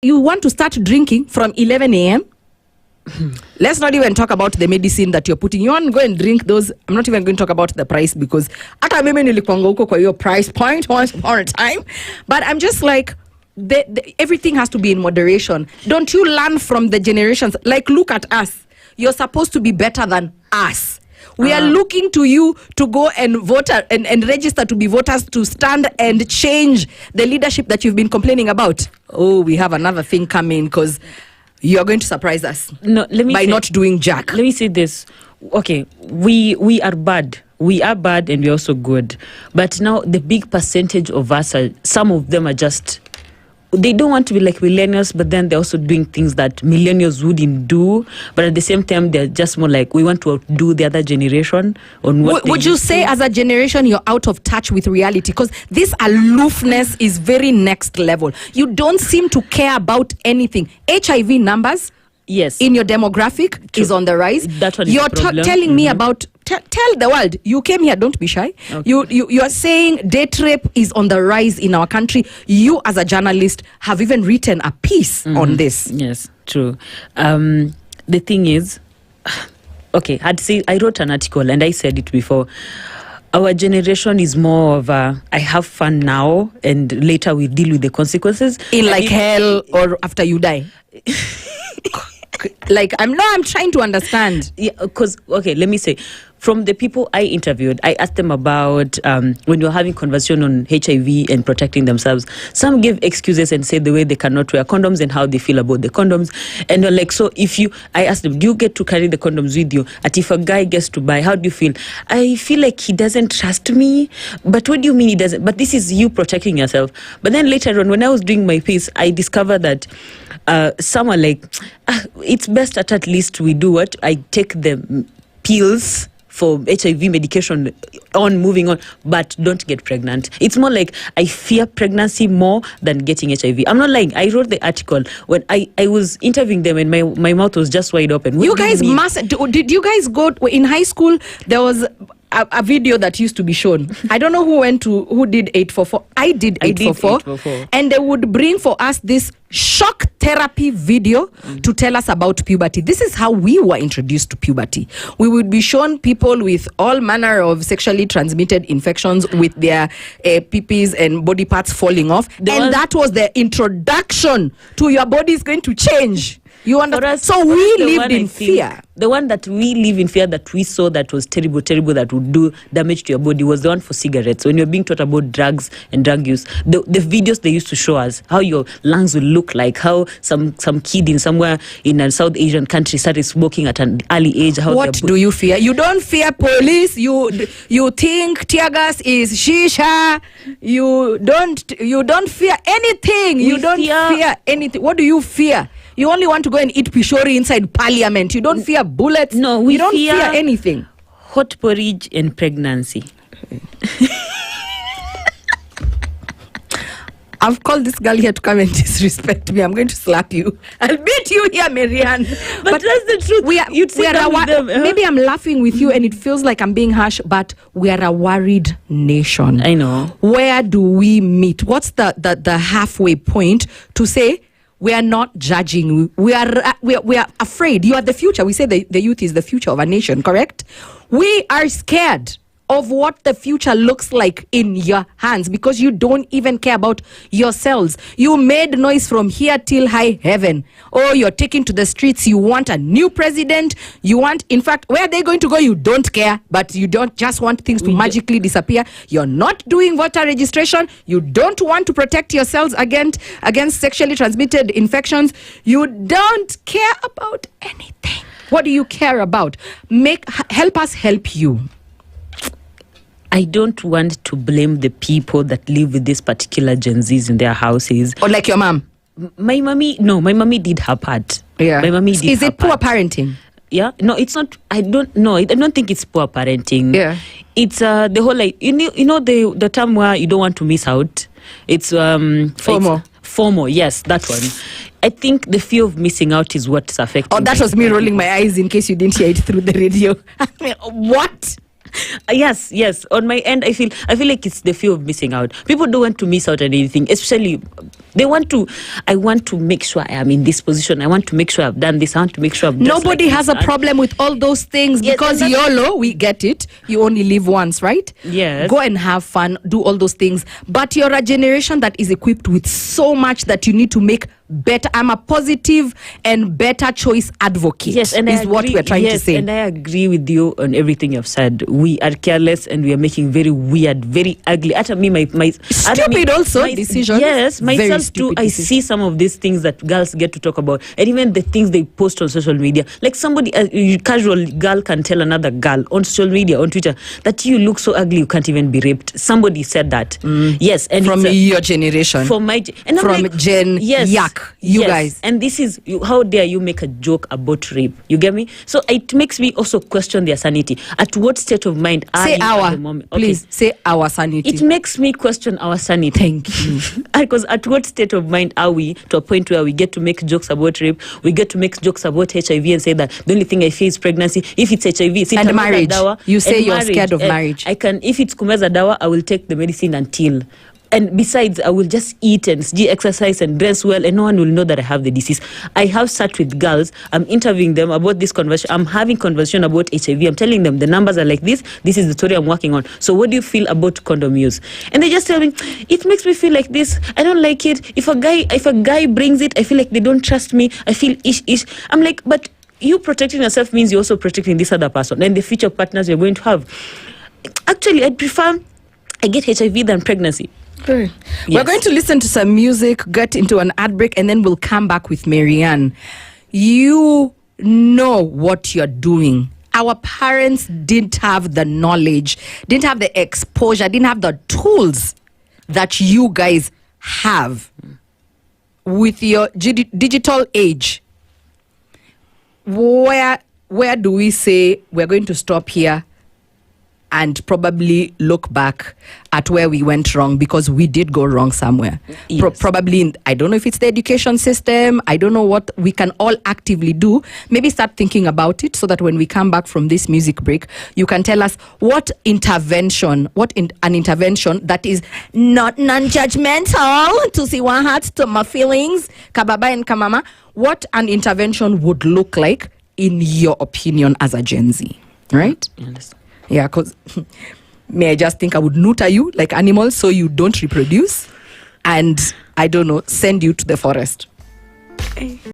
you want to start drinking from 11 a.m. Let's not even talk about the medicine that you're putting. You want to go and drink those. I'm not even going to talk about the price because hata mimi nilikuanga huko kwa your price point once upon a time. But I'm just like, everything has to be in moderation. Don't you learn from the generations? Like, look at us. You're supposed to be better than us. We are looking to you to go and vote and register to be voters, to stand and change the leadership that you've been complaining about. Oh, we have another thing coming because you're going to surprise us by not doing jack. Let me say this. Okay, we are bad. We are bad and we're also good. But now the big percentage of us, some of them are just... They don't want to be like millennials, but then they're also doing things that millennials wouldn't do. But at the same time, they're just more like, we want to outdo the other generation on what would you say as a generation, you're out of touch with reality? Because this aloofness is very next level. You don't seem to care about anything. HIV numbers, yes, in your demographic is on the rise. That one you're is telling me about... Tell the world, you came here, don't be shy. Okay. You are saying date rape is on the rise in our country. You as a journalist have even written a piece on this. Yes, true. The thing is, okay, I wrote an article and I said it before. Our generation is more of a, I have fun now and later we deal with the consequences. In like hell or after you die. Like, I'm trying to understand. Yeah, because, okay, let me say, from the people I interviewed, I asked them about when you're having conversation on HIV and protecting themselves. Some give excuses and say the way they cannot wear condoms and how they feel about the condoms. And they're like, so I asked them, do you get to carry the condoms with you? And if a guy gets to buy, how do you feel? I feel like he doesn't trust me. But what do you mean he doesn't? But this is you protecting yourself. But then later on, when I was doing my piece, I discovered that some are like, it's best at least we do what? I take the pills for HIV medication moving on, but don't get pregnant. It's more like I fear pregnancy more than getting HIV. I'm not lying. I wrote the article when I was interviewing them and my mouth was just wide open. You guys did you guys go in high school? There was a video that used to be shown. I don't know who did 844. I did 844. And they would bring for us this shock therapy video to tell us about puberty. This is how we were introduced to puberty. We would be shown people with all manner of sexually transmitted infections with their pipis and body parts falling off. That was the introduction to your body is going to change. You understand? So we lived in fear. The one that we live in fear that we saw that was terrible, that would do damage to your body was the one for cigarettes. When you're being taught about drugs and drug use, the videos they used to show us, how your lungs will look like, how some kid in somewhere in a South Asian country started smoking at an early age. What do you fear? You don't fear police. You think tear gas is shisha. You don't fear anything. You don't fear anything. What do you fear? You only want to go and eat pishori inside parliament. You don't fear bullets. No, we don't fear anything. Hot porridge and pregnancy. I've called this girl here to come and disrespect me. I'm going to slap you. I'll beat you here, Marianne. But that's the truth. Maybe I'm laughing with you and it feels like I'm being harsh, but we are a worried nation. I know. Where do we meet? What's the halfway point to say, we are not judging. We are afraid. You are the future. We say the youth is the future of a nation, correct? We are scared of what the future looks like in your hands because you don't even care about yourselves. You made noise from here till high heaven. Oh, you're taking to the streets. You want a new president. In fact, where are they going to go? You don't care, but you don't just want things to magically disappear. You're not doing voter registration. You don't want to protect yourselves against sexually transmitted infections. You don't care about anything. What do you care about? Help us help you. I don't want to blame the people that live with these particular Gen Zs in their houses. Or like your mom? My mommy did her part. Yeah. My mommy did Is her it poor part. parenting? Yeah. No, it's not. I don't know. I don't think it's poor parenting. Yeah. It's the whole, like, you know the term where you don't want to miss out. It's FOMO. FOMO, yes, that one. I think the fear of missing out is what's affecting. Oh, that was me rolling my eyes in case you didn't hear it through the radio. What? Yes. On my end, I feel like it's the fear of missing out. People don't want to miss out on anything, especially I want to make sure I am in this position. I want to make sure I've done this. I want to make sure I've done Nobody has a problem with all those things, yes, because YOLO, we get it. You only live once, right? Yes. Go and have fun, do all those things. But you're a generation that is equipped with so much that you need to make better. I'm a positive and better choice advocate. Yes, and is what we're trying to say. And I agree with you on everything you've said. We are careless and we are making very weird, very ugly. At me, my stupid decisions. Yes, myself too. I Decisions. see some of these things that girls get to talk about, and even the things they post on social media. Like somebody, a casual girl can tell another girl on social media, on Twitter, that you look so ugly, you can't even be raped. Somebody said that. Yes, and from your generation, from my and I'm from like, Gen Yak. You guys, and this is how dare you make a joke about rape? You get me? So it makes me also question their sanity. At what state of mind are you at the moment? Please say our sanity. It makes me question our sanity. Thank you. Because at what state of mind are we to a point where we get to make jokes about rape? We get to make jokes about HIV and say that the only thing I fear is pregnancy. If it's HIV, it's and marriage. Dawa, you say and you're marriage. Scared of marriage. I can, if it's kumeza dawa, I will take the medicine until. And besides, I will just eat and exercise and dress well, and no one will know that I have the disease. I have sat with girls. I'm interviewing them about this conversation. I'm having conversation about HIV. I'm telling them the numbers are like this. This is the story I'm working on. So what do you feel about condom use? And they just tell me, it makes me feel like this. I don't like it. If a guy brings it, I feel like they don't trust me. I feel ish. I'm like, but you protecting yourself means you're also protecting this other person and the future partners you're going to have. Actually, I'd prefer I get HIV than pregnancy. Yes. We're going to listen to some music, get into an ad break, and then we'll come back with Marianne. You know what you're doing. Our parents didn't have the knowledge, didn't have the exposure, didn't have the tools that you guys have with your digital age. Where do we say we're going to stop here and probably look back at where we went wrong, because we did go wrong somewhere? Yes. Probably, I don't know if it's the education system. I don't know what we can all actively do. Maybe start thinking about it so that when we come back from this music break, you can tell us an intervention that is not non-judgmental, to see one heart, to my feelings, kababa and kamama, what an intervention would look like in your opinion as a Gen Z, right? Yes. Yeah, because may I just think I would neuter you like animals so you don't reproduce, and I don't know, send you to the forest.